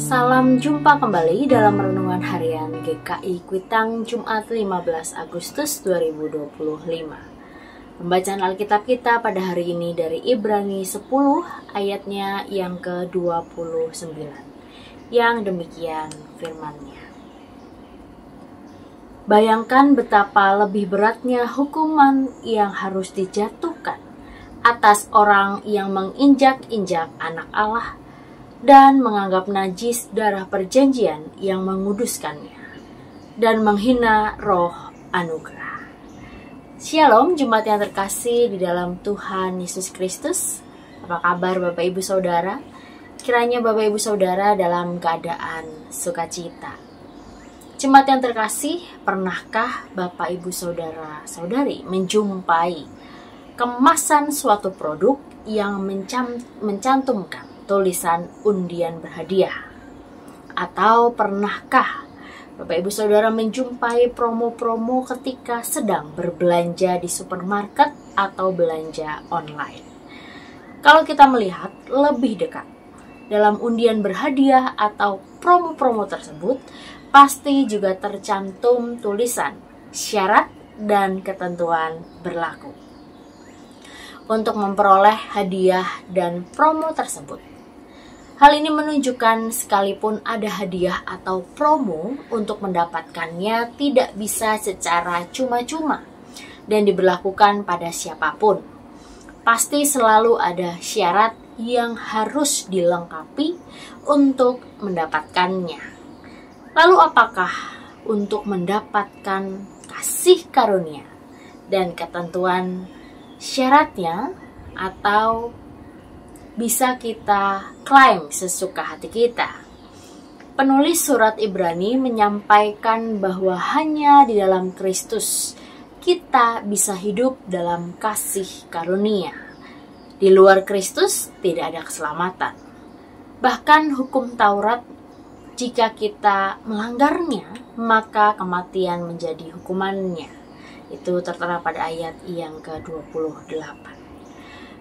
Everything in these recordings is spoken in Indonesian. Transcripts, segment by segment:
Salam jumpa kembali dalam Renungan Harian GKI Kuitang Jumat 15 Agustus 2025. Pembacaan Alkitab kita pada hari ini dari Ibrani 10 ayatnya yang ke-29. Yang demikian firman-Nya. Bayangkan betapa lebih beratnya hukuman yang harus dijatuhkan atas orang yang menginjak-injak anak Allah dan menganggap najis darah perjanjian yang menguduskannya, dan menghina roh anugerah. Shalom Jemaat yang terkasih di dalam Tuhan Yesus Kristus. Apa kabar Bapak Ibu Saudara? Kiranya Bapak Ibu Saudara dalam keadaan sukacita. Jemaat yang terkasih, pernahkah Bapak Ibu Saudara Saudari menjumpai kemasan suatu produk yang mencantumkan tulisan undian berhadiah? Atau pernahkah Bapak Ibu Saudara menjumpai promo-promo ketika sedang berbelanja di supermarket atau belanja online? Kalau kita melihat lebih dekat, dalam undian berhadiah atau promo-promo tersebut pasti juga tercantum tulisan, syarat, dan ketentuan berlaku untuk memperoleh hadiah dan promo tersebut. Hal ini menunjukkan sekalipun ada hadiah atau promo, untuk mendapatkannya tidak bisa secara cuma-cuma dan diberlakukan pada siapapun. Pasti selalu ada syarat yang harus dilengkapi untuk mendapatkannya. Lalu apakah untuk mendapatkan kasih karunia dan ketentuan syaratnya, atau bisa kita klaim sesuka hati kita? Penulis surat Ibrani menyampaikan bahwa hanya di dalam Kristus kita bisa hidup dalam kasih karunia. Di luar Kristus tidak ada keselamatan. Bahkan hukum Taurat, jika kita melanggarnya, maka kematian menjadi hukumannya. Itu tertera pada ayat yang ke-28.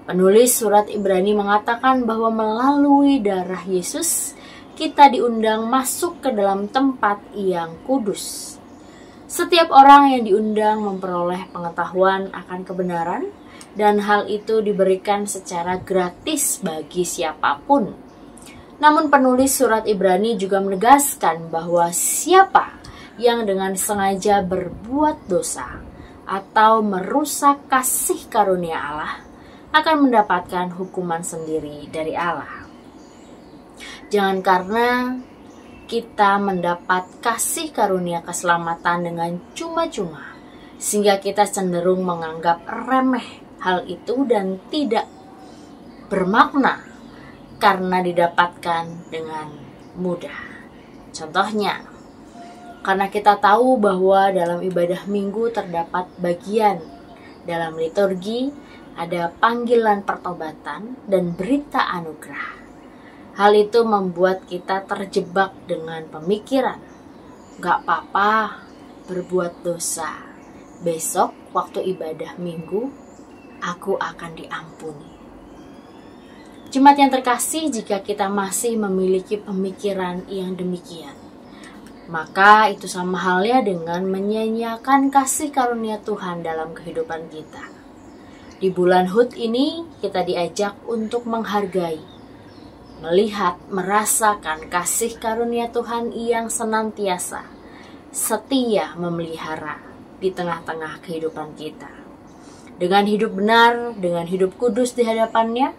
Penulis surat Ibrani mengatakan bahwa melalui darah Yesus kita diundang masuk ke dalam tempat yang kudus. Setiap orang yang diundang memperoleh pengetahuan akan kebenaran, dan hal itu diberikan secara gratis bagi siapapun. Namun penulis surat Ibrani juga menegaskan bahwa siapa yang dengan sengaja berbuat dosa atau merusak kasih karunia Allah akan mendapatkan hukuman sendiri dari Allah. Jangan karena kita mendapat kasih karunia keselamatan dengan cuma-cuma, sehingga kita cenderung menganggap remeh hal itu dan tidak bermakna karena didapatkan dengan mudah. Contohnya, karena kita tahu bahwa dalam ibadah minggu terdapat bagian dalam liturgi, ada panggilan pertobatan dan berita anugerah. Hal itu membuat kita terjebak dengan pemikiran, gak apa-apa berbuat dosa, besok waktu ibadah minggu aku akan diampuni. Jemaat yang terkasih, jika kita masih memiliki pemikiran yang demikian, maka itu sama halnya dengan menyia-nyiakan kasih karunia Tuhan dalam kehidupan kita. Di bulan Hud ini kita diajak untuk menghargai, melihat, merasakan kasih karunia Tuhan yang senantiasa setia memelihara di tengah-tengah kehidupan kita. Dengan hidup benar, dengan hidup kudus di hadapannya,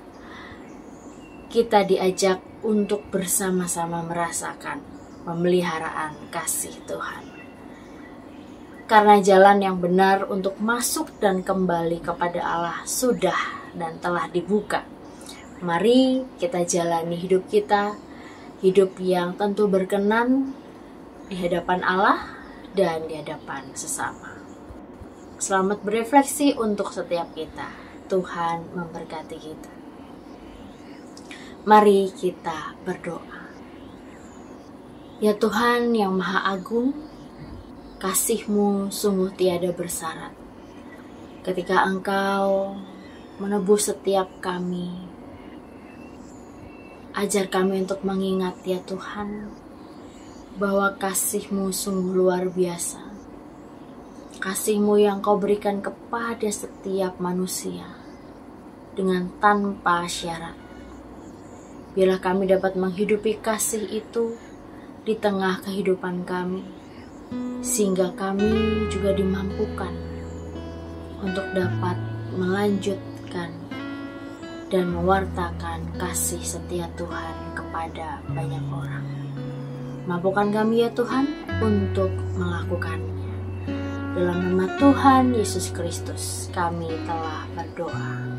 kita diajak untuk bersama-sama merasakan pemeliharaan kasih Tuhan. Karena jalan yang benar untuk masuk dan kembali kepada Allah sudah dan telah dibuka. Mari kita jalani hidup kita, hidup yang tentu berkenan di hadapan Allah dan di hadapan sesama. Selamat berefleksi untuk setiap kita. Tuhan memberkati kita. Mari kita berdoa. Ya Tuhan yang Maha Agung, kasih-Mu sungguh tiada bersyarat. Ketika Engkau menebus setiap kami Ajar kami untuk mengingat ya Tuhan, bahwa kasih-Mu sungguh luar biasa. Kasih-Mu yang Kau berikan kepada setiap manusia dengan tanpa syarat. Biarlah kami dapat menghidupi kasih itu di tengah kehidupan kami, sehingga kami juga dimampukan untuk dapat melanjutkan dan mewartakan kasih setia Tuhan kepada banyak orang. Mampukan kami ya Tuhan untuk melakukannya. Dalam nama Tuhan Yesus Kristus kami telah berdoa.